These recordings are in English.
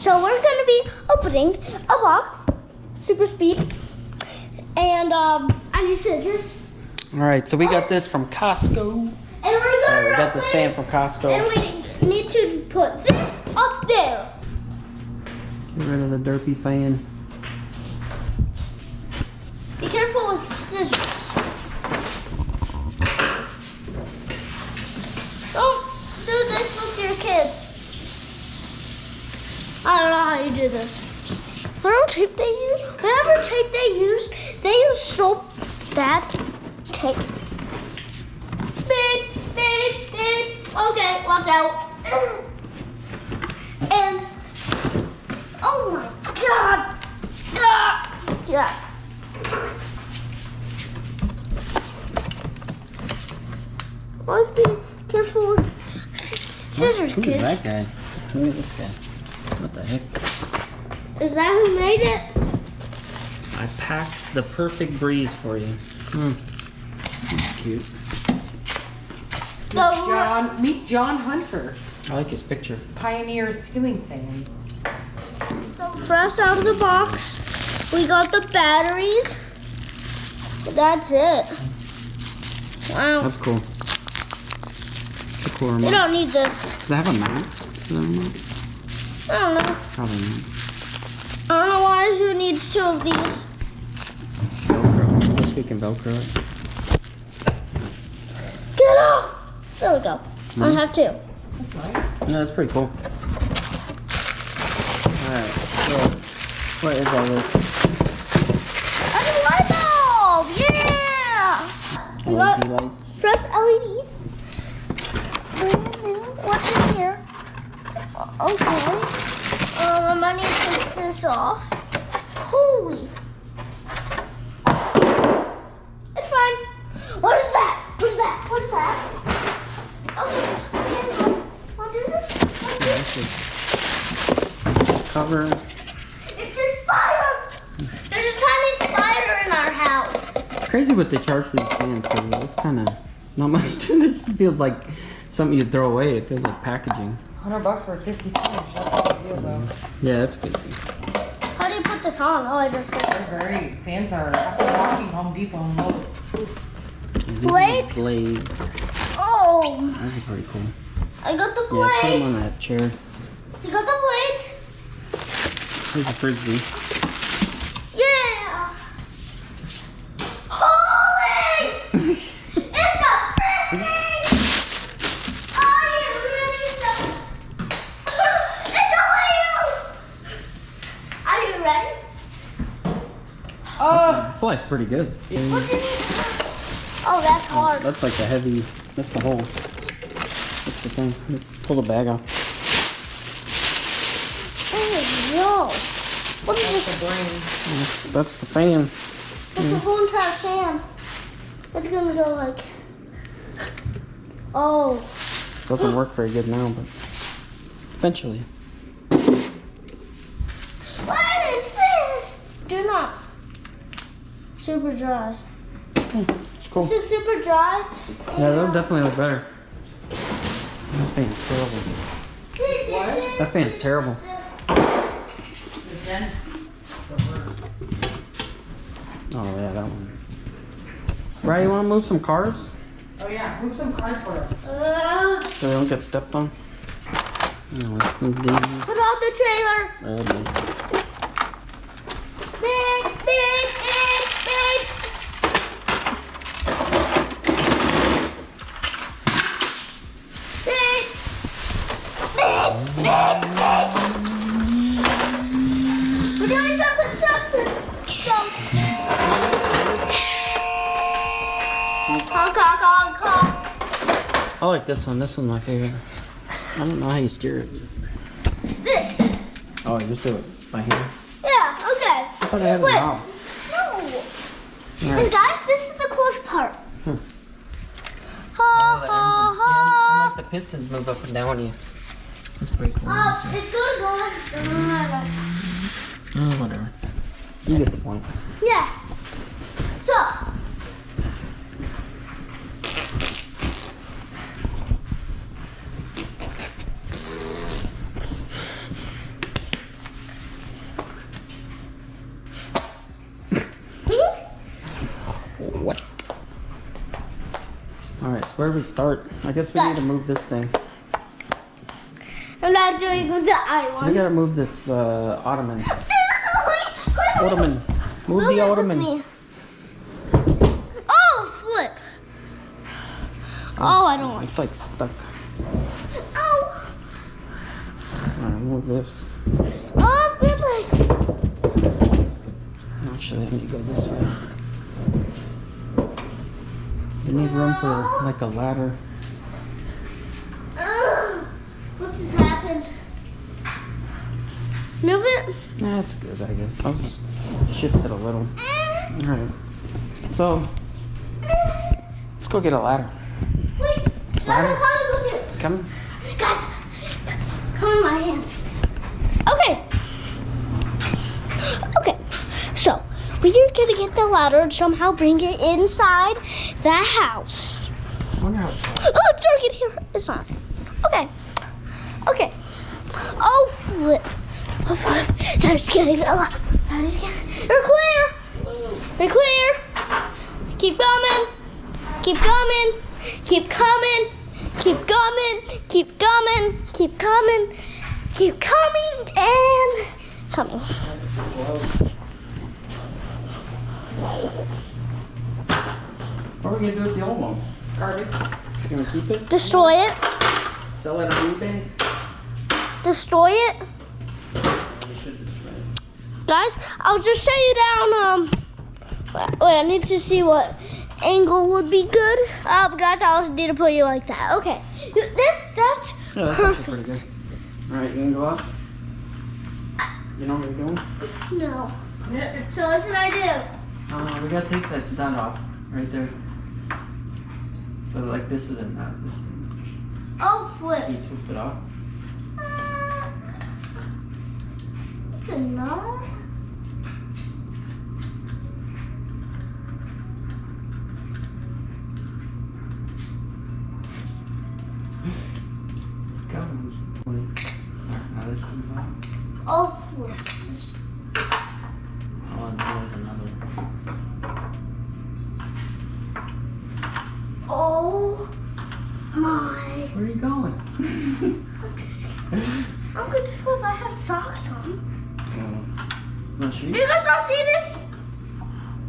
So we're gonna be opening a box, super speed, and I need scissors. All right, so we got this from Costco. And we're gonna We got this fan from Costco. And we need to put this up there. Get rid of the derpy fan. Be careful with scissors. Don't do this with your kids. I don't know how you do this. Whatever tape they use so bad tape. Beep, beep, beep. Okay, watch out. And, oh my God. Yeah. Always be careful with scissors, Who's kids. that guy? Look at this guy. What the heck? Is that who made it? I packed the perfect breeze for you. That's cute. Meet John Hunter, I like his picture. pioneer ceiling fans. So fresh out of the box, we got the batteries. That's it. Wow. That's cool. It's a cool remote. You don't need this. Does it have a mount? Is that a remote? I don't know. Probably not. I don't know why. Who needs two of these? Velcro. I guess we can Velcro it. Get off! There we go. I have two. That's nice. No, that's pretty cool. Alright, so what is all this? A light bulb! Yeah! We got LED lights. fresh LED. Brand new. What's in here? Okay. I might need to take this off. Holy. It's fine. What is that? What's that? What's that? Okay. I'll do this. This is cover. It's a spider. There's a tiny spider in our house. It's crazy what they charge for these fans because it's kind of not much. This feels like something you'd throw away. It feels like packaging. $100 for 50 inch. That's a good deal, though. Yeah, that's good. How do you put this on? Oh, I just put it. They're very fans are after walking Home Depot and Lowe's. Blades? Blades. Oh, Those are pretty cool. I got the Yeah, put them on blades. that chair. You got the blades? Here's a frisbee. Yeah. Holy! It's a frisbee! Oh, you really so... It's a wheel! Are you ready? Oh, Flies pretty good. What do you need? Oh, that's hard. That's like the heavy. That's the hole. That's the thing. Pull the bag off. Oh, no. What is that's this? the brain. That's the fan. That's the whole entire fan. It's gonna go like... Oh. Doesn't work very good now, but eventually. What is this? Do not. Super dry. Cool. This is super dry. Yeah, that'll definitely look better. That fan's terrible. What? That fan's terrible. Oh yeah, that one. Right, you want to move some cars Oh yeah, move some cardboard. so they don't get stepped on? No, let's move these. Put out the trailer. Oh, boy. Big, big, big, big. Big, big, big, big. We're doing some construction. Honk, honk, honk, honk. I like this one. This one's my favorite. I don't know how you steer it. This. Oh, you just do it by hand. Yeah, okay. I thought I had a Wait. knob. No. All And right. guys, this is the close part. Hmm. Ha, ha, I ha. like the pistons move up and down when you. That's pretty cool. It's gonna go like... Oh, whatever. You get the point. Yeah. So. Where do we start? I guess we need to move this thing. I'm not doing the I So one. we gotta move this ottoman. Ottoman. Move the ottoman. Oh, flip. Oh, I don't want. It's like stuck. Oh. Alright, move this. Oh, flip. Actually, I need to go this way. We need room for like a ladder. What just happened? Move it. Nah, it's good, I guess. I'll just shift it a little. Alright. So, let's go get a ladder. Wait. Ladder? Come here. Come. Guys, come in my hand. Okay. Okay. So, we're gonna get the ladder and somehow bring it inside the house. I wonder how it's Oh, it's dark in here. It's not. Okay. Okay. Oh, flip. Oh, flip. Daddy's getting the ladder. Daddy's getting. You're clear. You're clear. Keep coming. Keep coming. Keep coming. Keep coming. Keep coming. Keep coming. Keep coming and coming. What are we gonna do with the old one? Garbage. You gonna keep it? Destroy it. Sell it on eBay? Destroy it. We should destroy it. Guys, I'll just set you down. Wait, I need to see what angle would be good. Guys, I'll need to put you like that. Okay, that's Yeah, that's actually perfect. pretty good. Alright, you gonna go up? You know what you're doing? No. So what should I do? We gotta take this nut off. Right there. So like this is a nut. This thing. Oh, flip. You twist it off. It's a knot. It's going. Alright, now this comes off. Oh, flip. Oh, and there's another. Oh my. Where are you going? I'm good to flip. I have socks on. Not sure. Do you guys not see this?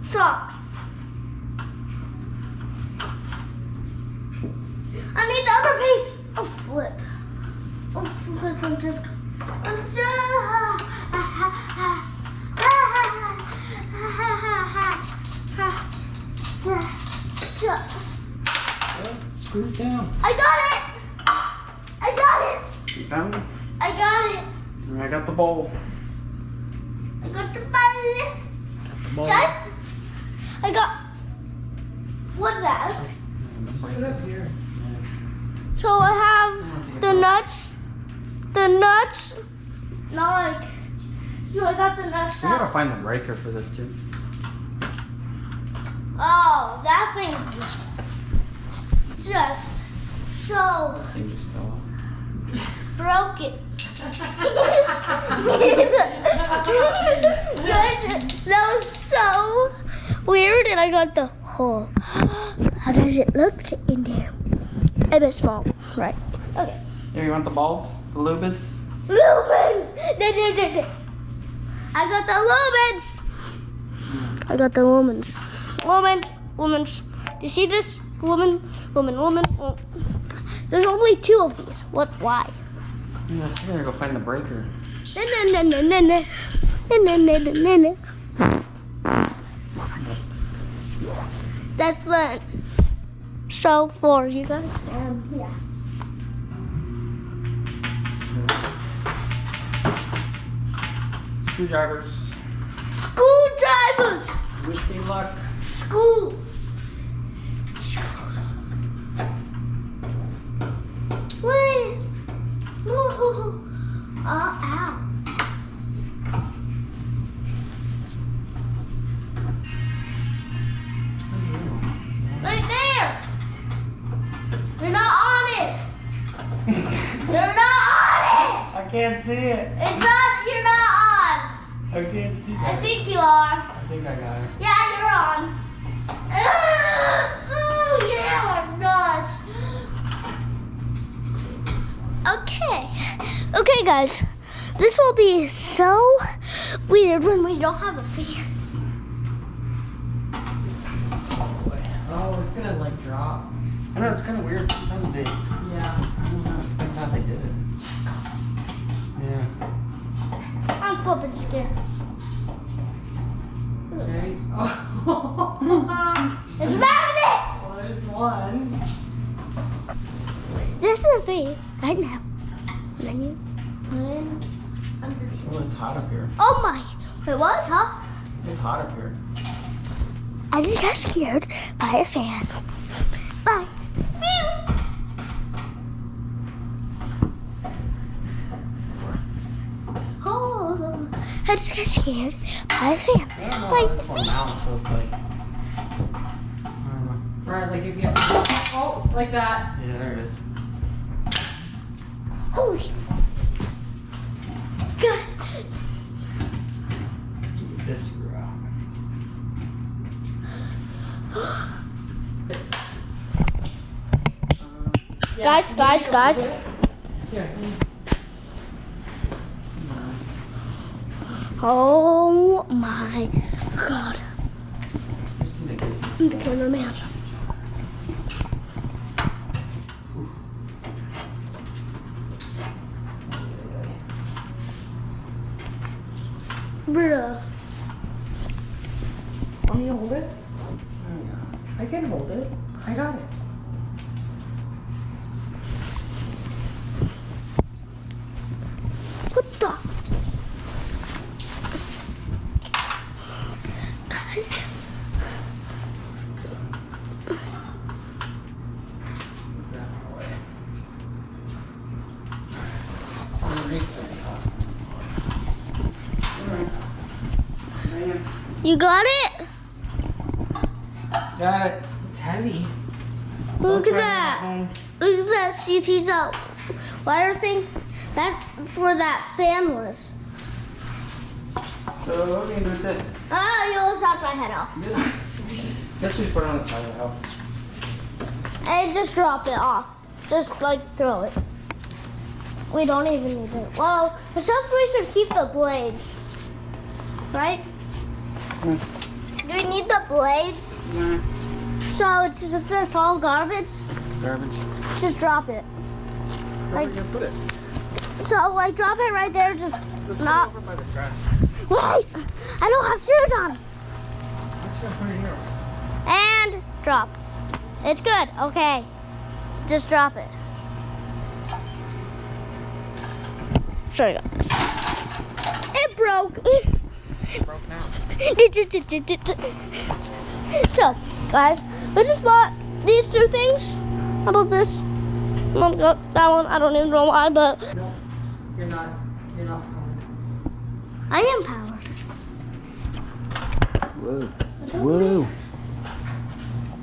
Socks. I need the other piece. Oh, flip. Oh, flip. I'm just. Screws down. I got it. I got it. You found it? I got it. I got the bowl. I got the button. Bowl. Guys, I got. What's that? Put it up here. So I have the nuts. The nuts. Not like. So I got the nuts We gotta out. find the breaker for this too. Oh, that thing's just so This thing just fell off. broken. That was so weird, and I got the hole. How does it look in there? A bit small, right? Okay. Here, you want the bulbs? The lubits? Lumens! I got the lumens! I got the lumens. Lumens, lumens. Do you see this? Lumen, lumen, lumen. There's only 2 of these. What? Why? Yeah, I gotta go find the breaker. That's the show for you guys. Yeah. Screwdrivers. Screwdrivers! Wish me luck. School. Wait. Whoa. Ow. Right there. You're not on it. You're not on it. I can't see it. It's not. You're not on. I can't see I that. think you are. I think I got it. Yeah, you're on. Oh yeah, my gosh. Okay. Okay, guys. This will be so weird when we don't have a fan. Oh, it's gonna like drop. I know, it's kind of weird. Sometimes they, Yeah. I don't know, depends how they did it. Yeah. I'm flipping scared. Okay. It's a magnet! Well, there's one. This is me right now. And then you put it underneath. Oh, it's hot up here. Oh my! Wait, what? Huh? It's hot up here. I just got scared by a fan. Bye. Oh, I just got scared by a fan. I don't know Like, how this one mounts, so it's like, I don't know. Right, like if you oh, like that. Yeah, there it is. holy. Guys, Get this screw out. Guys, guys, guys. Here. oh my god. Just need to get this I'm the cameraman. Bruh. Want me to hold it? I can hold it. I got it. What the? Guys. You got it? Got it. It's heavy. Look at that. Look at that. CT's out. Wire thing. That's where that fan was. So what are you gonna do with this? Oh, you almost knocked my head off. Guess we put it on the side of the house. And just drop it off. Just like throw it. We don't even need it. Well, except we should keep the blades. Right? Hmm. Do we need the blades? Nah, So it's just all garbage? garbage. Just drop it. Where are we gonna put it? So like drop it right there, just Just not. put it over by the trash. Wait! I don't have shoes on. I'm just gonna put it here. And drop. It's good. Okay. Just drop it. Sorry guys. It broke. It broke now. So, guys, we just bought these two things. How about this? That one, I don't even know why, but No, you're not. You're not. I am powered. Whoa. Whoa.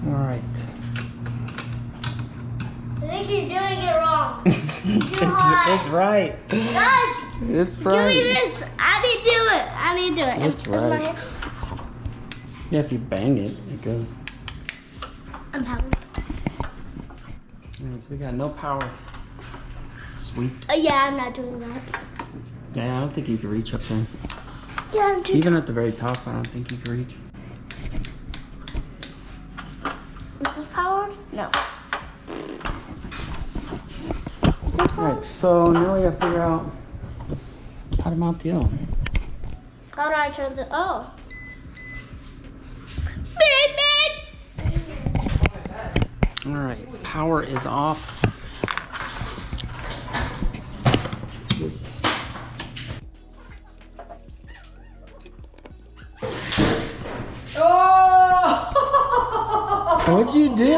All right. I think you're doing it wrong. Too high. It's right. Guys, It's give me right. this. I need to do it. I need to do it. That's Is my right. hand- Yeah, if you bang it, it goes. I'm powered. Alright, so we got no power. Sweet. Yeah, I'm not doing that. Yeah, I don't think you can reach up there. Yeah, I'm too. Even at the very top, I don't think you can reach. Is this powered? No. Alright, so now we gotta figure out how to mount the other one. How do I turn it? Oh. Big, big. Alright, power is off. This. Oh! What'd you do? He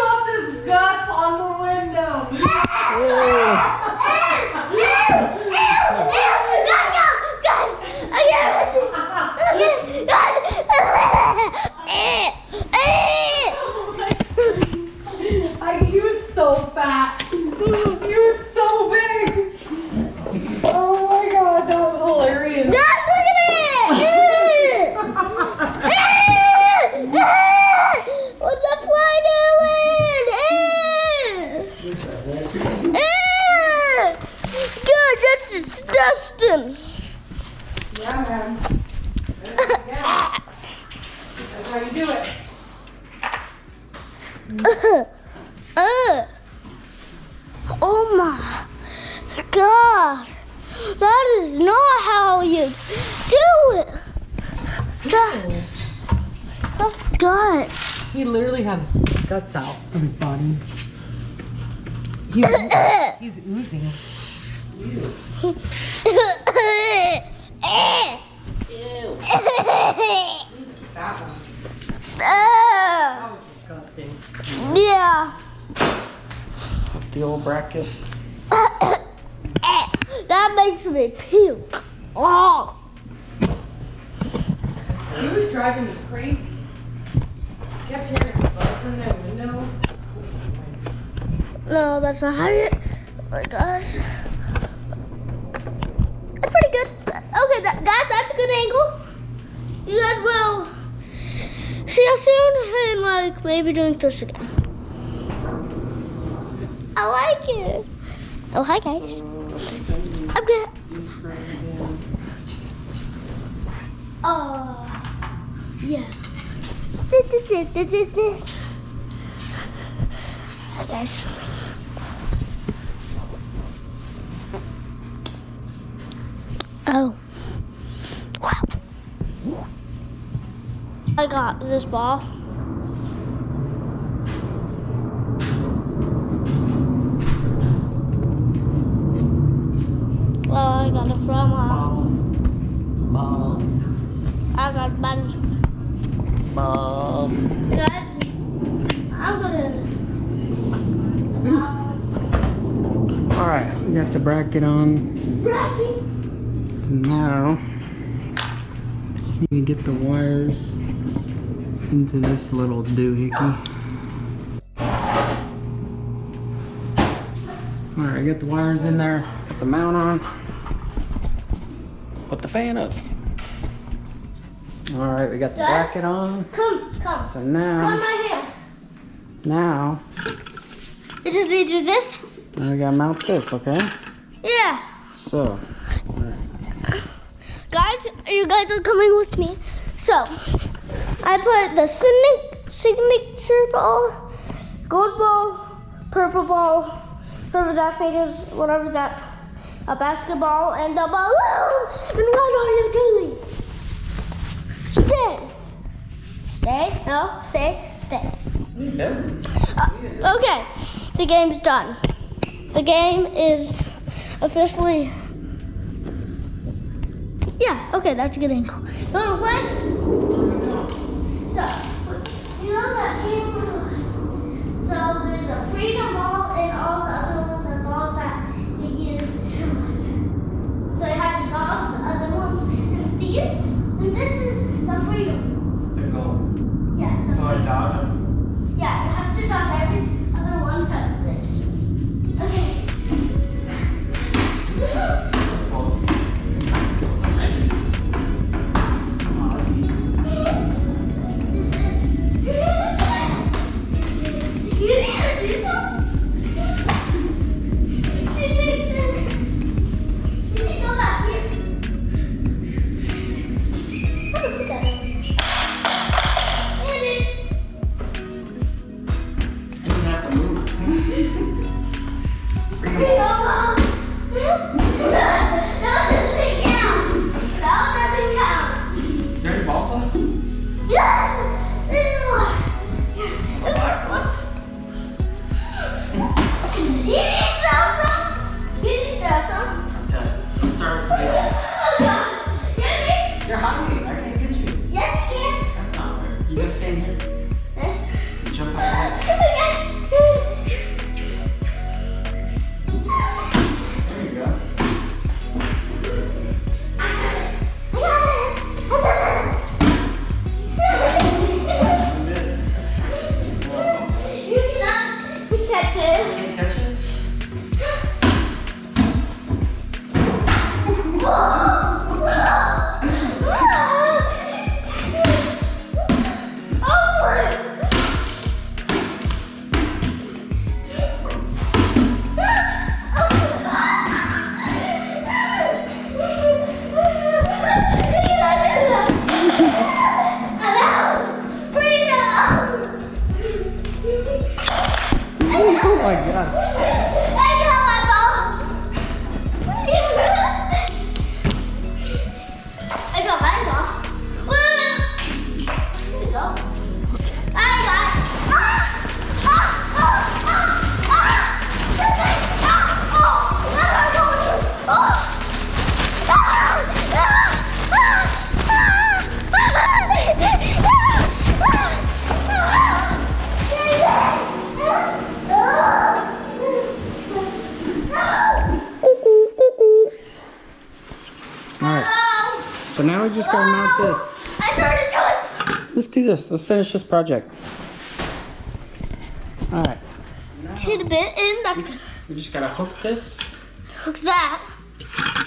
left his guts on the window. He was so fat. He was so big. Oh my god, that was hilarious. What's the fly doing? Dustin. Yeah, man. Yeah. That's how you do it. Oh my God. That is not how you do it. That's guts. He literally has guts out of his body. He's oozing. That one. That was disgusting. Yeah. That's the old bracket. That makes me puke. Oh. He was driving me crazy. Kept hearing bugs in the window. No, that's not how you. Oh my gosh. That's pretty good. Okay, guys, that's a good angle. You guys will see us soon and like maybe doing this again. I like it. Oh, hi guys. I'm good. Yeah. Hi guys. Oh. Wow. I got this ball. Well, I got it from Ball. I got money. Ball. Guys, I'm gonna. All right, we got the bracket on. Bracky. Now, just need to get the wires into this little doohickey. All right, get the wires in there. Put the mount on. Put the fan up. All right, we got the Yes. bracket on. Come. So Come now, my hand. You just need to do this? now we gotta mount this, okay? Yeah. So, Guys, you guys are coming with me. So, I put the signature ball, gold ball, purple ball, whatever that thing is, whatever that, a basketball, and the balloon. And what are you doing? Stay. Stay? No, stay. Okay, the game's done. The game is officially. Yeah, okay, that's a good angle. You wanna play? So, you know that game? So there's a freedom ball and all the other ones are balls that you use to. So it has to dodge the other ones. And these, and this is the freedom. there go. Yeah, the So I freedom. dodge them. Yeah, you have to dodge every other one except this. Okay. That's close. Oh, that's easy. You need to do something? Alright. So now we just gotta mount this. I started to do it. Let's do this. Let's finish this project. Alright. To the bit in, that's good. We just gotta hook this. Hook that.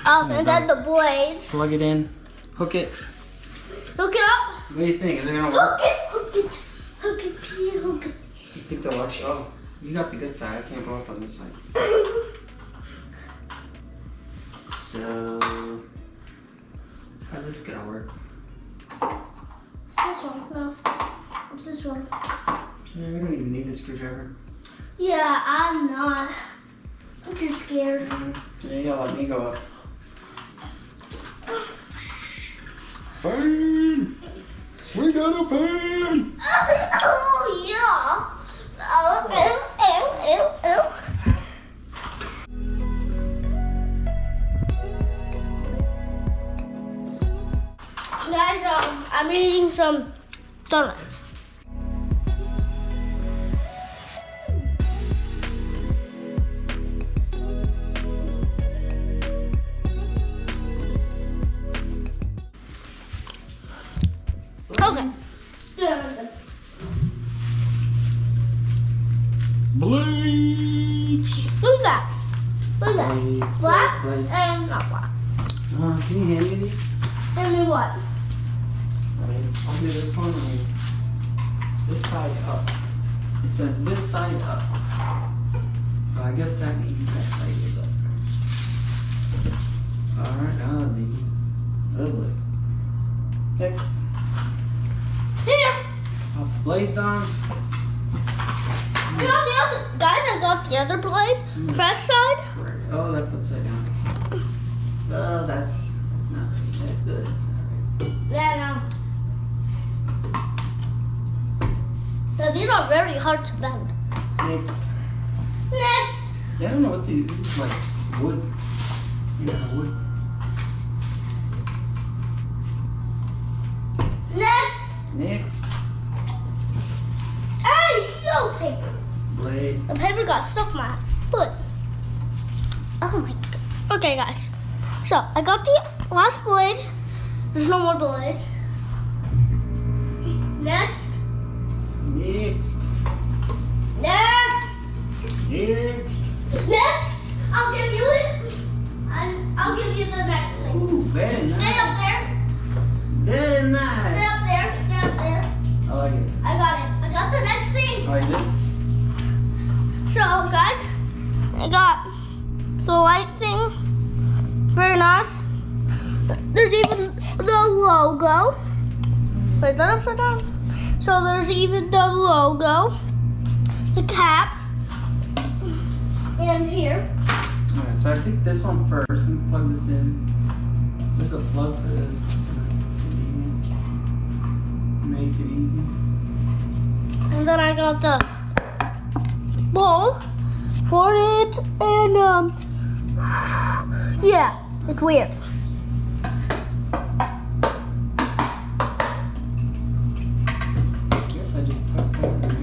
And then the blades. Plug it in. Hook it. Hook it up. What do you think? Is it gonna work? Hook it. Hook it. Hook it. You think they'll work? Oh, you got the good side. I can't go up on this side. So, how's this gonna work? This one. No. What's this one? Yeah, we don't even need the screwdriver. Yeah, I'm not. I'm too scared. Yeah, you gotta let me go up. Fan! We got a fan! Oh, yeah. Oh, Guys, I'm eating some donuts. Okay. Blades! Who's that? Who's that? Blades. Black Blades. and not black. Can you hand me these? And then what? Blades. I'll do this one and this side up. It says this side up. So I guess that means that side is up. Alright, that was easy. Lovely. Next. Here. Pop the blades on. You got the other, guys, I got the other blade. Fresh side. Oh, that's upside down. Oh, that's not right. That's good. It's not right. Yeah, no. So these are very hard to bend. Next. Next. Yeah, I don't know what these is like wood. Yeah, wood. Next. Next. Hey, yo, paper. Blade. The paper got stuck in my foot. Oh my god. Okay, guys. So I got the last blade. There's no more blades. Next. Next. Next. Next. Next. I'll give you it. I'll give you the next thing. Ooh, very nice. Stay up there. Very Stay nice. up there. Stay up there. I like it. I got it. I got the next thing. Oh, you did? So, guys, I got the light thing. Very nice. There's even the logo. Wait, is that upside down? So there's even the logo, the cap, and here. Alright, so I think this one first. Let me plug this in. There's a plug for this. Makes it easy. And then I got the bowl for it, and yeah, it's weird. I guess I just tucked that in there.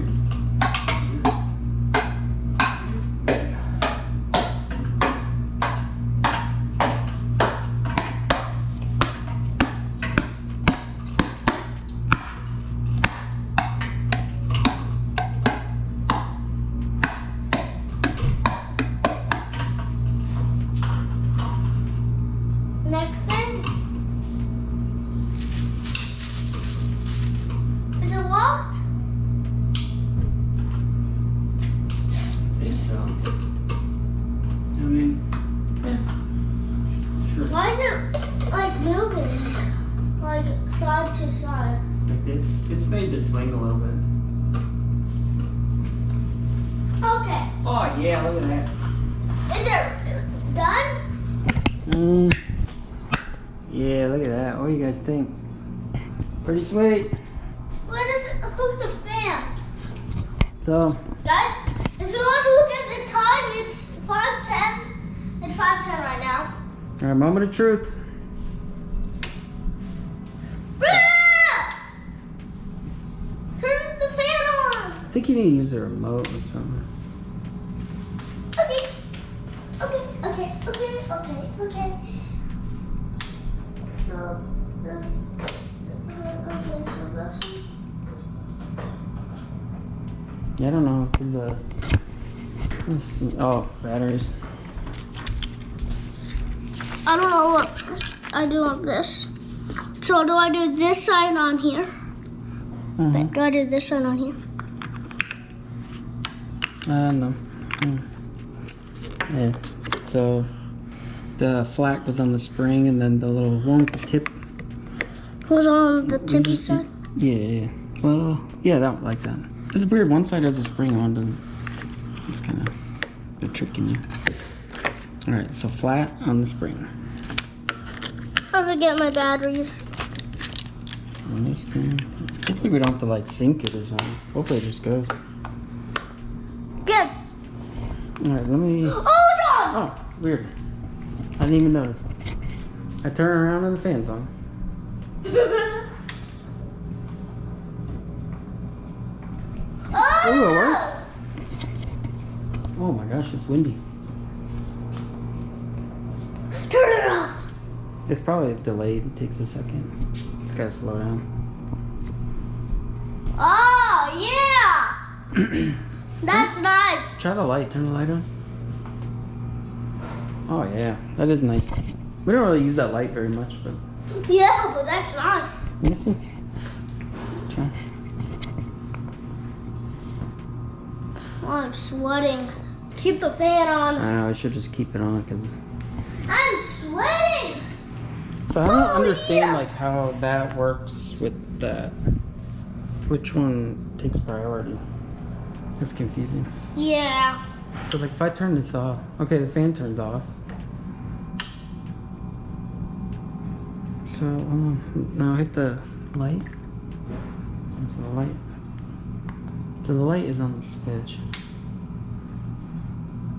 Next thing. Is it locked? I think so. I mean, yeah. Sure. Why is it like moving? Like side to side. Like this. It's made to swing a little bit. Okay. Oh, yeah, look at that. Is it done? Yeah, look at that. What do you guys think? Pretty sweet. Where does it hook the fan? So, Guys, if you want to look at the time, it's 5:10. It's 5:10 right now. our moment of truth. Turn the fan on. I think you need to use the remote or something. Okay. Okay. Okay. Okay. Okay. Okay. Yeah, I don't know. Cause let's see. Oh, batteries. I don't know what I do on this. So do I do this side on here? Mm-hmm. Do I do this side on here? No. Yeah. So the flat goes on the spring, and then the little one with the tip. Who's on the tippy side? Yeah. Well, yeah, that like that. It's weird. One side has a spring, one doesn't. It's kind of a trick in you. All right. So flat on the spring. I forget my batteries. On this thing. Hopefully we don't have to like sink it or something. Hopefully it just goes. Good. All right. Let me. Oh, John! Oh, weird. I didn't even notice. I turn around and the fan's on. Oh! Ooh, it works. Oh my gosh, it's windy. Turn it off. It's probably delayed. It takes a second. It's gotta slow down. Oh, yeah. That's nice. Try the light. Turn the light on. Oh yeah, that is nice. We don't really use that light very much, but Yeah, but that's nice. let me see. Try. Oh, I'm sweating. Keep the fan on. I know. I should just keep it on because. I'm sweating. So I don't Oh, understand yeah. like how that works with that. Which one takes priority? That's confusing. Yeah. So like if I turn this off, okay, the fan turns off. So now hit the light. So the light. So the light is on the switch.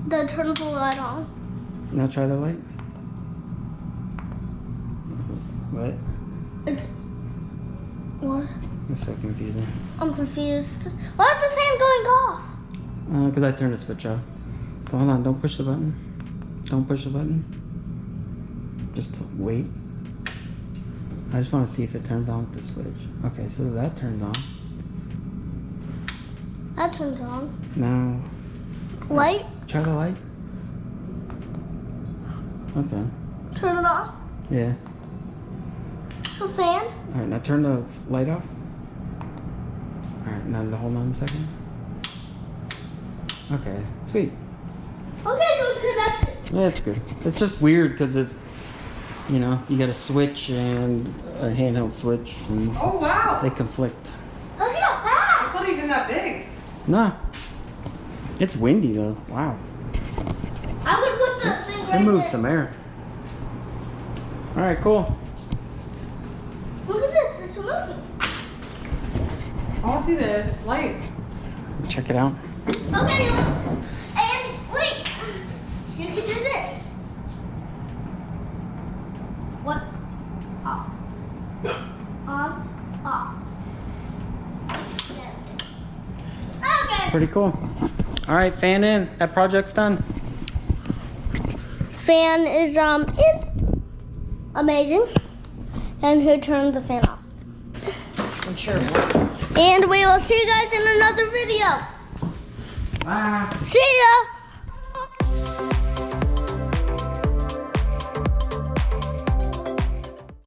Then turn the light on. Now try the light. What? It's what? That's so confusing. I'm confused. Why is the fan going off? Because I turned the switch off. So hold on, don't push the button. Don't push the button. Just wait. I just want to see if it turns on with the switch. Okay, so that turns on. That turns on. Now, Light. try the light. Okay. Turn it off. Yeah. The fan. All right, now turn the light off. All right, now hold on a second. Okay, sweet. Okay, so it's connected. Yeah, it's good. It's just weird because it's, you know, you got a switch and a handheld switch, and Oh, wow. they conflict. Look at how fast. It's not even that big. Nah, it's windy though. Wow, I'm gonna put the thing it right moves there. some air. All right, cool. Look at this. It's moving. I want to see the light. Check it out. Okay, and wait. You can do this. What? Off. On. Off. Okay. Pretty cool. All right, fan in. That project's done. Fan is in. Amazing. And who turned the fan off? I'm sure. And we will see you guys in another video. Bye. See ya.